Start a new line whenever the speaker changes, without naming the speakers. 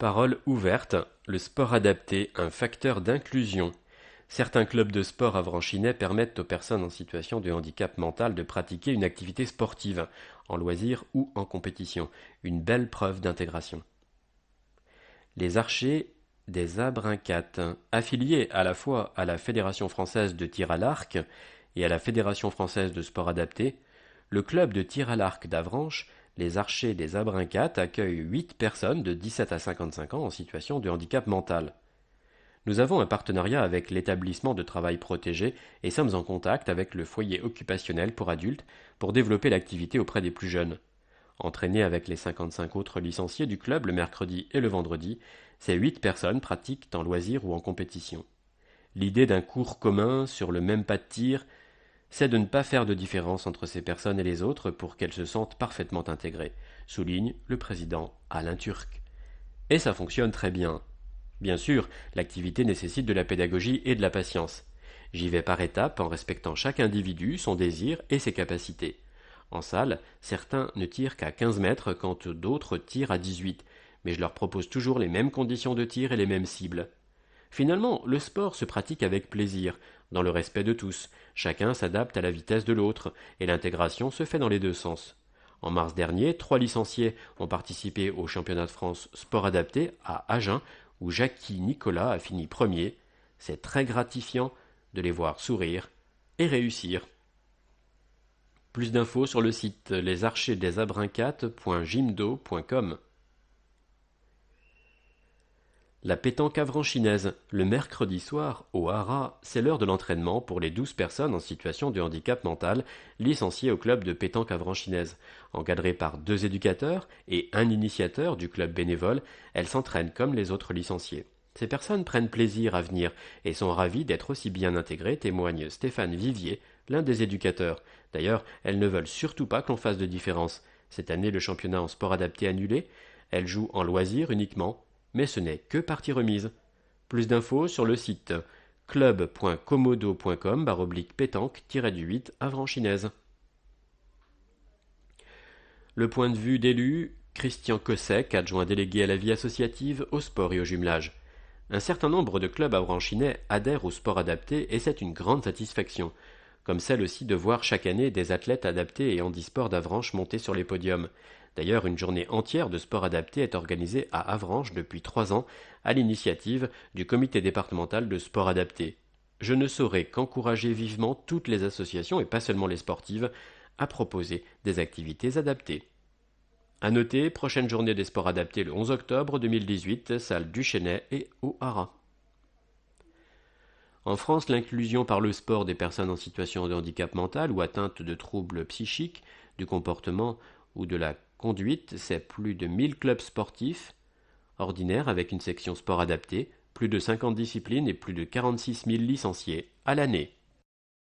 Parole ouverte, le sport adapté, un facteur d'inclusion. Certains clubs de sport avranchinais permettent aux personnes en situation de handicap mental de pratiquer une activité sportive, en loisir ou en compétition, une belle preuve d'intégration. Les archers des Abrinquates, affiliés à la fois à la Fédération française de tir à l'arc et à la Fédération française de sport adapté, le club de tir à l'arc d'Avranches, les Archers des Abrinquates, accueille 8 personnes de 17 à 55 ans en situation de handicap mental. Nous avons un partenariat avec l'établissement de travail protégé et sommes en contact avec le foyer occupationnel pour adultes pour développer l'activité auprès des plus jeunes. Entraînés avec les 55 autres licenciés du club le mercredi et le vendredi, ces 8 personnes pratiquent en loisir ou en compétition. L'idée d'un cours commun sur le même pas de tir, c'est de ne pas faire de différence entre ces personnes et les autres pour qu'elles se sentent parfaitement intégrées, souligne le président Alain Turc. Et ça fonctionne très bien. Bien sûr, l'activité nécessite de la pédagogie et de la patience. J'y vais par étapes en respectant chaque individu, son désir et ses capacités. En salle, certains ne tirent qu'à 15 mètres quand d'autres tirent à 18, mais je leur propose toujours les mêmes conditions de tir et les mêmes cibles. Finalement, le sport se pratique avec plaisir, dans le respect de tous, chacun s'adapte à la vitesse de l'autre, et l'intégration se fait dans les deux sens. En mars dernier, 3 licenciés ont participé au championnat de France sport adapté à Agen, où Jackie Nicolas a fini premier. C'est très gratifiant de les voir sourire et réussir. Plus d'infos sur le site lesarchersdesabrinquates.gymdo.com. La pétanque avranchinaise. Le mercredi soir, au Haras, c'est l'heure de l'entraînement pour les 12 personnes en situation de handicap mental licenciées au club de pétanque avranchinaise. Encadrées par 2 éducateurs et un initiateur du club bénévole, elles s'entraînent comme les autres licenciés. Ces personnes prennent plaisir à venir et sont ravies d'être aussi bien intégrées, témoigne Stéphane Vivier, l'un des éducateurs. D'ailleurs, elles ne veulent surtout pas que l'on fasse de différence. Cette année, le championnat en sport adapté annulé, elles jouent en loisir uniquement, mais ce n'est que partie remise. Plus d'infos sur le site club.comodo.com/pétanque-8 avranchinaise. Le point de vue d'élu, Christian Kossek, adjoint délégué à la vie associative, au sport et au jumelage. Un certain nombre de clubs avranchinais adhèrent au sport adapté et c'est une grande satisfaction, comme celle aussi de voir chaque année des athlètes adaptés et handisport d'Avranches monter sur les podiums. D'ailleurs, une journée entière de sport adapté est organisée à Avranches depuis 3 ans, à l'initiative du comité départemental de sport adapté. Je ne saurais qu'encourager vivement toutes les associations, et pas seulement les sportives, à proposer des activités adaptées. À noter, prochaine journée des sports adaptés le 11 octobre 2018, salle Duchesnay et au Haras. En France, l'inclusion par le sport des personnes en situation de handicap mental ou atteintes de troubles psychiques, du comportement ou de la conduite, c'est plus de 1000 clubs sportifs ordinaires avec une section sport adapté, plus de 50 disciplines et plus de 46 000 licenciés à l'année.